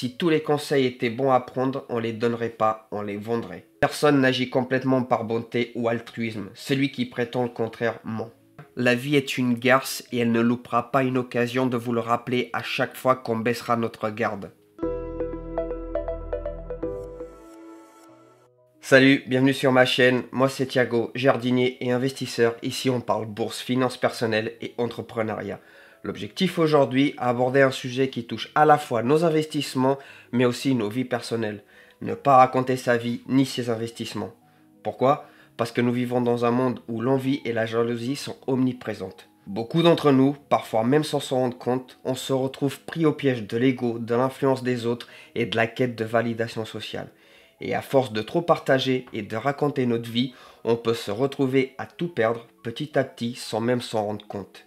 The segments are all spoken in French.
Si tous les conseils étaient bons à prendre, on les donnerait pas, on les vendrait. Personne n'agit complètement par bonté ou altruisme. Celui qui prétend le contraire ment. La vie est une garce et elle ne loupera pas une occasion de vous le rappeler à chaque fois qu'on baissera notre garde. Salut, bienvenue sur ma chaîne, moi c'est Thiago, jardinier et investisseur. Ici on parle bourse, finances personnelles et entrepreneuriat. L'objectif aujourd'hui, aborder un sujet qui touche à la fois nos investissements mais aussi nos vies personnelles. Ne pas raconter sa vie ni ses investissements. Pourquoi ? Parce que nous vivons dans un monde où l'envie et la jalousie sont omniprésentes. Beaucoup d'entre nous, parfois même sans s'en rendre compte, on se retrouve pris au piège de l'ego, de l'influence des autres et de la quête de validation sociale. Et à force de trop partager et de raconter notre vie, on peut se retrouver à tout perdre petit à petit sans même s'en rendre compte.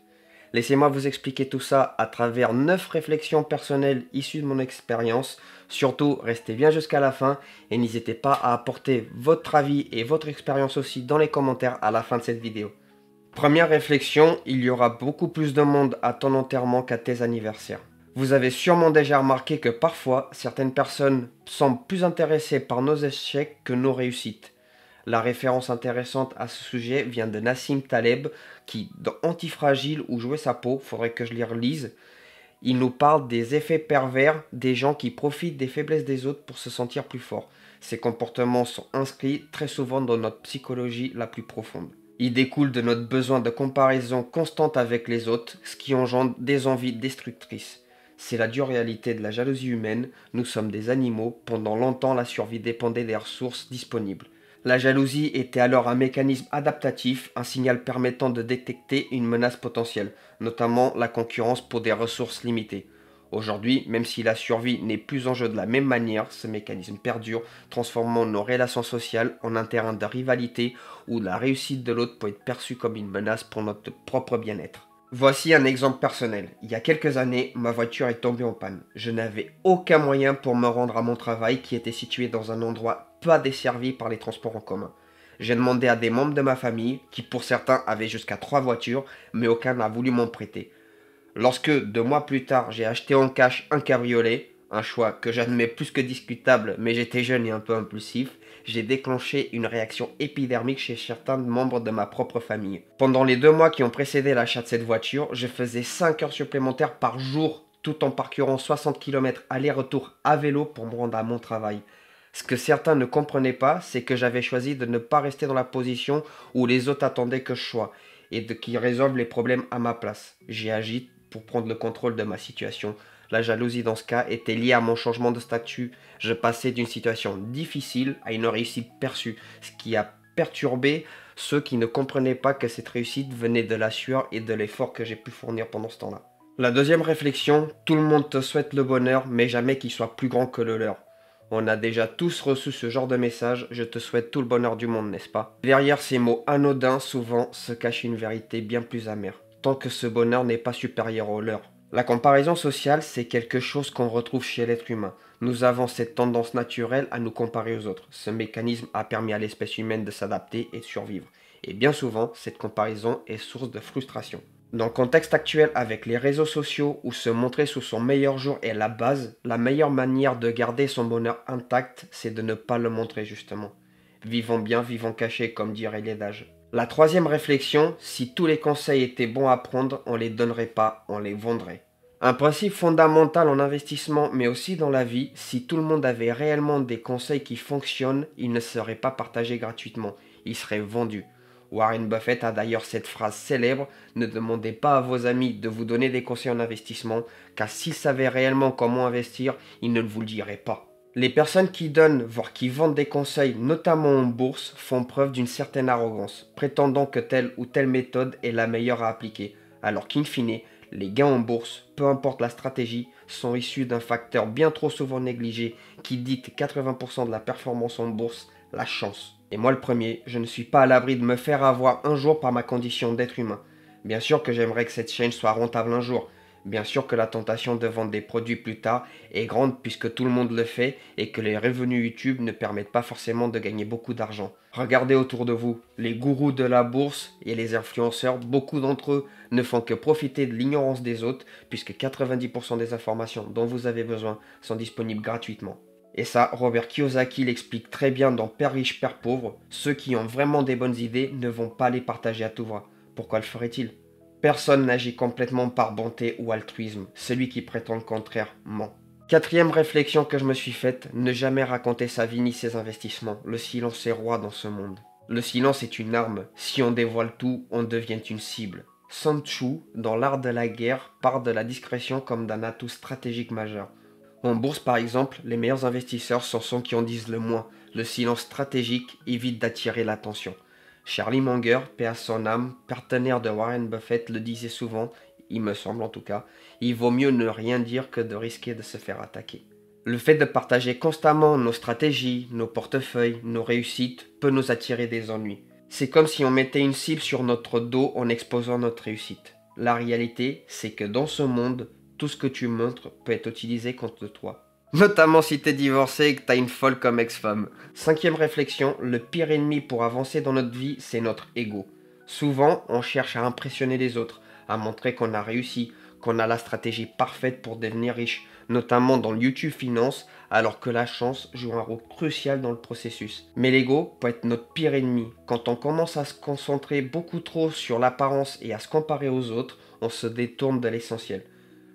Laissez-moi vous expliquer tout ça à travers 9 réflexions personnelles issues de mon expérience. Surtout, restez bien jusqu'à la fin et n'hésitez pas à apporter votre avis et votre expérience aussi dans les commentaires à la fin de cette vidéo. Première réflexion, il y aura beaucoup plus de monde à ton enterrement qu'à tes anniversaires. Vous avez sûrement déjà remarqué que parfois, certaines personnes semblent plus intéressées par nos échecs que nos réussites. La référence intéressante à ce sujet vient de Nassim Taleb qui, dans Antifragile ou Jouer sa peau, faudrait que je l'y relise, il nous parle des effets pervers des gens qui profitent des faiblesses des autres pour se sentir plus forts. Ces comportements sont inscrits très souvent dans notre psychologie la plus profonde. Ils découlent de notre besoin de comparaison constante avec les autres, ce qui engendre des envies destructrices. C'est la dure réalité de la jalousie humaine, nous sommes des animaux, pendant longtemps la survie dépendait des ressources disponibles. La jalousie était alors un mécanisme adaptatif, un signal permettant de détecter une menace potentielle, notamment la concurrence pour des ressources limitées. Aujourd'hui, même si la survie n'est plus en jeu de la même manière, ce mécanisme perdure, transformant nos relations sociales en un terrain de rivalité où la réussite de l'autre peut être perçue comme une menace pour notre propre bien-être. Voici un exemple personnel. Il y a quelques années, ma voiture est tombée en panne. Je n'avais aucun moyen pour me rendre à mon travail qui était situé dans un endroit pas desservi par les transports en commun. J'ai demandé à des membres de ma famille, qui pour certains avaient jusqu'à 3 voitures, mais aucun n'a voulu m'en prêter. Lorsque, 2 mois plus tard, j'ai acheté en cash un cabriolet, un choix que j'admets plus que discutable, mais j'étais jeune et un peu impulsif, j'ai déclenché une réaction épidermique chez certains membres de ma propre famille. Pendant les 2 mois qui ont précédé l'achat de cette voiture, je faisais 5 heures supplémentaires par jour, tout en parcourant 60 km aller-retour à vélo pour me rendre à mon travail. Ce que certains ne comprenaient pas, c'est que j'avais choisi de ne pas rester dans la position où les autres attendaient que je sois, et qu'ils résolvent les problèmes à ma place. J'ai agi pour prendre le contrôle de ma situation. La jalousie dans ce cas était liée à mon changement de statut. Je passais d'une situation difficile à une réussite perçue, ce qui a perturbé ceux qui ne comprenaient pas que cette réussite venait de la sueur et de l'effort que j'ai pu fournir pendant ce temps-là. La deuxième réflexion, tout le monde te souhaite le bonheur, mais jamais qu'il soit plus grand que le leur. On a déjà tous reçu ce genre de message, je te souhaite tout le bonheur du monde, n'est-ce pas? Derrière ces mots anodins, souvent, se cache une vérité bien plus amère, tant que ce bonheur n'est pas supérieur au leur. La comparaison sociale, c'est quelque chose qu'on retrouve chez l'être humain. Nous avons cette tendance naturelle à nous comparer aux autres. Ce mécanisme a permis à l'espèce humaine de s'adapter et de survivre. Et bien souvent, cette comparaison est source de frustration. Dans le contexte actuel avec les réseaux sociaux où se montrer sous son meilleur jour est la base, la meilleure manière de garder son bonheur intact, c'est de ne pas le montrer justement. Vivons bien, vivons cachés comme dirait l'adage. La troisième réflexion, si tous les conseils étaient bons à prendre, on les donnerait pas, on les vendrait. Un principe fondamental en investissement mais aussi dans la vie, si tout le monde avait réellement des conseils qui fonctionnent, ils ne seraient pas partagés gratuitement, ils seraient vendus. Warren Buffett a d'ailleurs cette phrase célèbre, ne demandez pas à vos amis de vous donner des conseils en investissement, car s'ils savaient réellement comment investir, ils ne vous le diraient pas. Les personnes qui donnent, voire qui vendent des conseils, notamment en bourse, font preuve d'une certaine arrogance, prétendant que telle ou telle méthode est la meilleure à appliquer, alors qu'in fine, les gains en bourse, peu importe la stratégie, sont issus d'un facteur bien trop souvent négligé qui dicte 80% de la performance en bourse, la chance. Et moi le premier, je ne suis pas à l'abri de me faire avoir un jour par ma condition d'être humain. Bien sûr que j'aimerais que cette chaîne soit rentable un jour, Bien sûr que la tentation de vendre des produits plus tard est grande puisque tout le monde le fait et que les revenus YouTube ne permettent pas forcément de gagner beaucoup d'argent. Regardez autour de vous, les gourous de la bourse et les influenceurs, beaucoup d'entre eux ne font que profiter de l'ignorance des autres puisque 90% des informations dont vous avez besoin sont disponibles gratuitement. Et ça, Robert Kiyosaki l'explique très bien dans Père riche, Père pauvre, ceux qui ont vraiment des bonnes idées ne vont pas les partager à tout va. Pourquoi le ferait-il? Personne n'agit complètement par bonté ou altruisme. Celui qui prétend le contraire ment. Quatrième réflexion que je me suis faite, ne jamais raconter sa vie ni ses investissements. Le silence est roi dans ce monde. Le silence est une arme. Si on dévoile tout, on devient une cible. Sun Tzu, dans l'art de la guerre, part de la discrétion comme d'un atout stratégique majeur. En bourse par exemple, les meilleurs investisseurs sont ceux qui en disent le moins. Le silence stratégique évite d'attirer l'attention. Charlie Munger, paix à son âme, partenaire de Warren Buffett, le disait souvent, il me semble en tout cas, il vaut mieux ne rien dire que de risquer de se faire attaquer. Le fait de partager constamment nos stratégies, nos portefeuilles, nos réussites peut nous attirer des ennuis. C'est comme si on mettait une cible sur notre dos en exposant notre réussite. La réalité, c'est que dans ce monde, tout ce que tu montres peut être utilisé contre toi. Notamment si t'es divorcé et que t'as une folle comme ex-femme. Cinquième réflexion, le pire ennemi pour avancer dans notre vie, c'est notre ego. Souvent, on cherche à impressionner les autres, à montrer qu'on a réussi, qu'on a la stratégie parfaite pour devenir riche, notamment dans le YouTube Finance, alors que la chance joue un rôle crucial dans le processus. Mais l'ego peut être notre pire ennemi. Quand on commence à se concentrer beaucoup trop sur l'apparence et à se comparer aux autres, on se détourne de l'essentiel.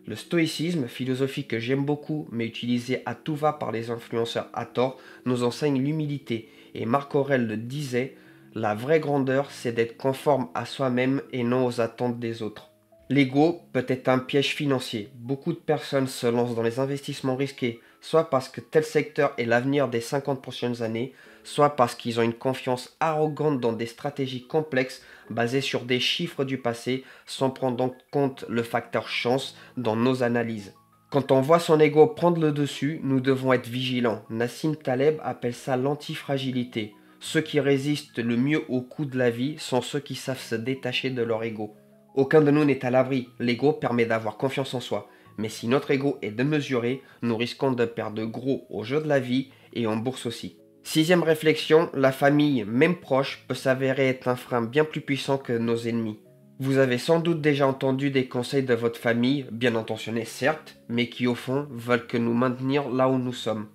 Le stoïcisme, philosophie que j'aime beaucoup, mais utilisée à tout va par les influenceurs à tort, nous enseigne l'humilité. Et Marc Aurèle le disait, la vraie grandeur, c'est d'être conforme à soi-même et non aux attentes des autres. L'ego peut être un piège financier. Beaucoup de personnes se lancent dans les investissements risqués, soit parce que tel secteur est l'avenir des 50 prochaines années, soit parce qu'ils ont une confiance arrogante dans des stratégies complexes basées sur des chiffres du passé, sans prendre en compte le facteur chance dans nos analyses. Quand on voit son ego prendre le dessus, nous devons être vigilants. Nassim Taleb appelle ça l'antifragilité. Ceux qui résistent le mieux aux coups de la vie sont ceux qui savent se détacher de leur ego. Aucun de nous n'est à l'abri, l'ego permet d'avoir confiance en soi. Mais si notre ego est démesuré, nous risquons de perdre gros au jeu de la vie et en bourse aussi. Sixième réflexion, la famille, même proche, peut s'avérer être un frein bien plus puissant que nos ennemis. Vous avez sans doute déjà entendu des conseils de votre famille, bien intentionnés certes, mais qui au fond veulent que nous maintenir là où nous sommes.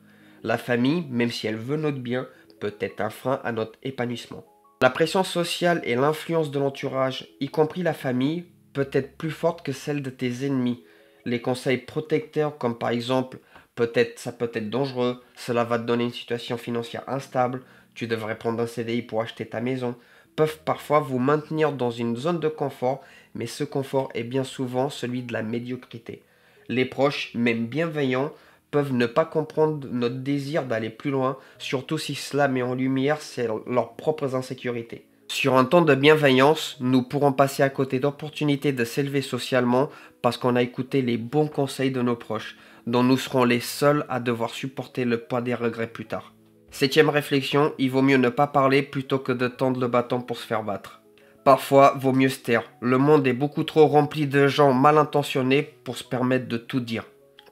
La famille, même si elle veut notre bien, peut être un frein à notre épanouissement. La pression sociale et l'influence de l'entourage, y compris la famille, peut être plus forte que celle de tes ennemis. Les conseils protecteurs comme par exemple ça peut être dangereux, cela va te donner une situation financière instable, tu devrais prendre un CDI pour acheter ta maison, peuvent parfois vous maintenir dans une zone de confort, mais ce confort est bien souvent celui de la médiocrité. Les proches, même bienveillants, peuvent ne pas comprendre notre désir d'aller plus loin, surtout si cela met en lumière leurs propres insécurités. Sur un temps de bienveillance, nous pourrons passer à côté d'opportunités de s'élever socialement parce qu'on a écouté les bons conseils de nos proches, dont nous serons les seuls à devoir supporter le poids des regrets plus tard. Septième réflexion, il vaut mieux ne pas parler plutôt que de tendre le bâton pour se faire battre. Parfois, vaut mieux se taire. Le monde est beaucoup trop rempli de gens mal intentionnés pour se permettre de tout dire.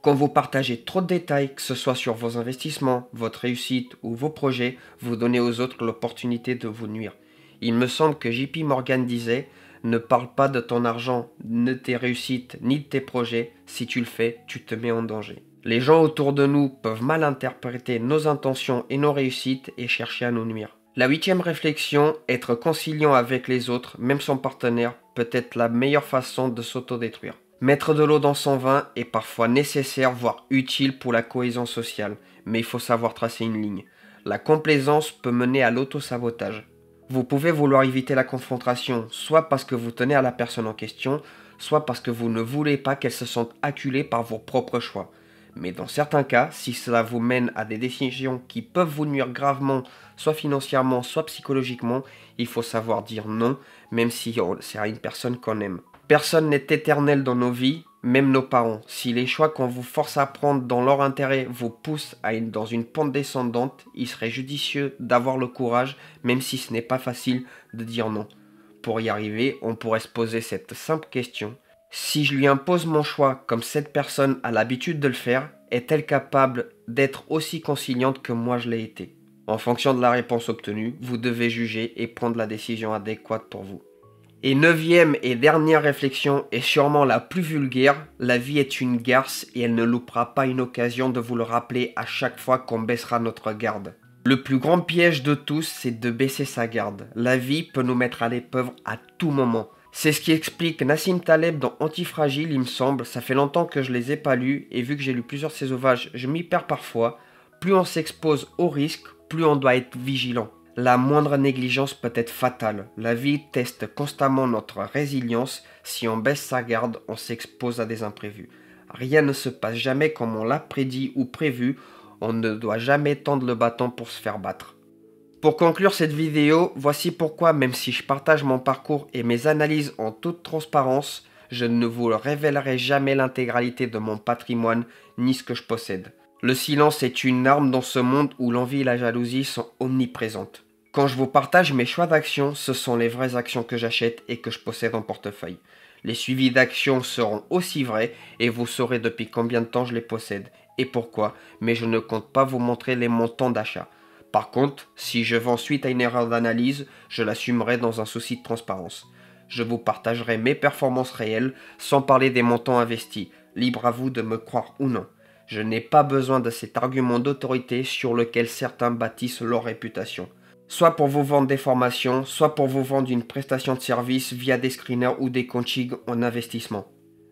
Quand vous partagez trop de détails, que ce soit sur vos investissements, votre réussite ou vos projets, vous donnez aux autres l'opportunité de vous nuire. Il me semble que JP Morgan disait « Ne parle pas de ton argent, de tes réussites, ni de tes projets. Si tu le fais, tu te mets en danger. » Les gens autour de nous peuvent mal interpréter nos intentions et nos réussites et chercher à nous nuire. La huitième réflexion, être conciliant avec les autres, même son partenaire, peut être la meilleure façon de s'autodétruire. Mettre de l'eau dans son vin est parfois nécessaire, voire utile pour la cohésion sociale, mais il faut savoir tracer une ligne. La complaisance peut mener à l'autosabotage. Vous pouvez vouloir éviter la confrontation, soit parce que vous tenez à la personne en question, soit parce que vous ne voulez pas qu'elle se sente acculée par vos propres choix. Mais dans certains cas, si cela vous mène à des décisions qui peuvent vous nuire gravement, soit financièrement, soit psychologiquement, il faut savoir dire non, même si c'est à une personne qu'on aime. Personne n'est éternel dans nos vies, même nos parents. Si les choix qu'on vous force à prendre dans leur intérêt vous poussent dans une pente descendante, il serait judicieux d'avoir le courage, même si ce n'est pas facile, de dire non. Pour y arriver, on pourrait se poser cette simple question. Si je lui impose mon choix comme cette personne a l'habitude de le faire, est-elle capable d'être aussi conciliante que moi je l'ai été? En fonction de la réponse obtenue, vous devez juger et prendre la décision adéquate pour vous. Et neuvième et dernière réflexion, et sûrement la plus vulgaire, la vie est une garce et elle ne loupera pas une occasion de vous le rappeler à chaque fois qu'on baissera notre garde. Le plus grand piège de tous, c'est de baisser sa garde. La vie peut nous mettre à l'épreuve à tout moment. C'est ce qui explique Nassim Taleb dans Antifragile, il me semble. Ça fait longtemps que je les ai pas lus et vu que j'ai lu plusieurs de ses ouvrages, je m'y perds parfois. Plus on s'expose au risque, plus on doit être vigilant. La moindre négligence peut être fatale. La vie teste constamment notre résilience. Si on baisse sa garde, on s'expose à des imprévus. Rien ne se passe jamais comme on l'a prédit ou prévu. On ne doit jamais tendre le bâton pour se faire battre. Pour conclure cette vidéo, voici pourquoi même si je partage mon parcours et mes analyses en toute transparence, je ne vous révélerai jamais l'intégralité de mon patrimoine ni ce que je possède. Le silence est une arme dans ce monde où l'envie et la jalousie sont omniprésentes. Quand je vous partage mes choix d'actions, ce sont les vraies actions que j'achète et que je possède en portefeuille. Les suivis d'actions seront aussi vrais et vous saurez depuis combien de temps je les possède et pourquoi, mais je ne compte pas vous montrer les montants d'achat. Par contre, si je vends suite à une erreur d'analyse, je l'assumerai dans un souci de transparence. Je vous partagerai mes performances réelles, sans parler des montants investis. Libre à vous de me croire ou non. Je n'ai pas besoin de cet argument d'autorité sur lequel certains bâtissent leur réputation. Soit pour vous vendre des formations, soit pour vous vendre une prestation de service via des screeners ou des coachings en investissement.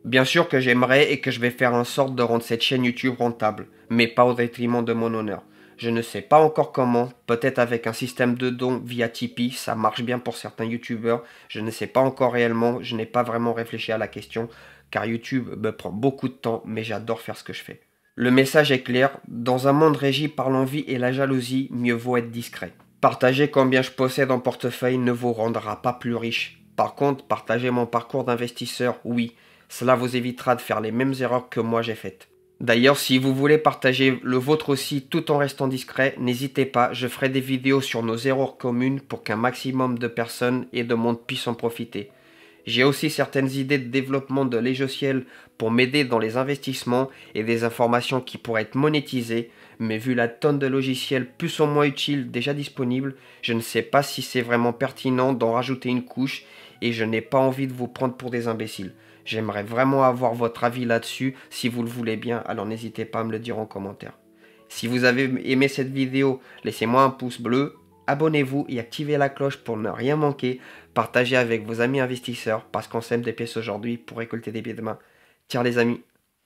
Bien sûr que j'aimerais et que je vais faire en sorte de rendre cette chaîne YouTube rentable, mais pas au détriment de mon honneur. Je ne sais pas encore comment, peut-être avec un système de dons via Tipeee, ça marche bien pour certains youtubeurs, je ne sais pas encore réellement, je n'ai pas vraiment réfléchi à la question, car YouTube me prend beaucoup de temps, mais j'adore faire ce que je fais. Le message est clair, dans un monde régi par l'envie et la jalousie, mieux vaut être discret. Partager combien je possède en portefeuille ne vous rendra pas plus riche. Par contre, partager mon parcours d'investisseur, oui, cela vous évitera de faire les mêmes erreurs que moi j'ai faites. D'ailleurs, si vous voulez partager le vôtre aussi tout en restant discret, n'hésitez pas, je ferai des vidéos sur nos erreurs communes pour qu'un maximum de personnes et de monde puissent en profiter. J'ai aussi certaines idées de développement de logiciels pour m'aider dans les investissements et des informations qui pourraient être monétisées, mais vu la tonne de logiciels plus ou moins utiles déjà disponibles, je ne sais pas si c'est vraiment pertinent d'en rajouter une couche et je n'ai pas envie de vous prendre pour des imbéciles. J'aimerais vraiment avoir votre avis là-dessus, si vous le voulez bien, alors n'hésitez pas à me le dire en commentaire. Si vous avez aimé cette vidéo, laissez-moi un pouce bleu, abonnez-vous et activez la cloche pour ne rien manquer. Partagez avec vos amis investisseurs parce qu'on sème des pièces aujourd'hui pour récolter des billets demain. Tiens les amis.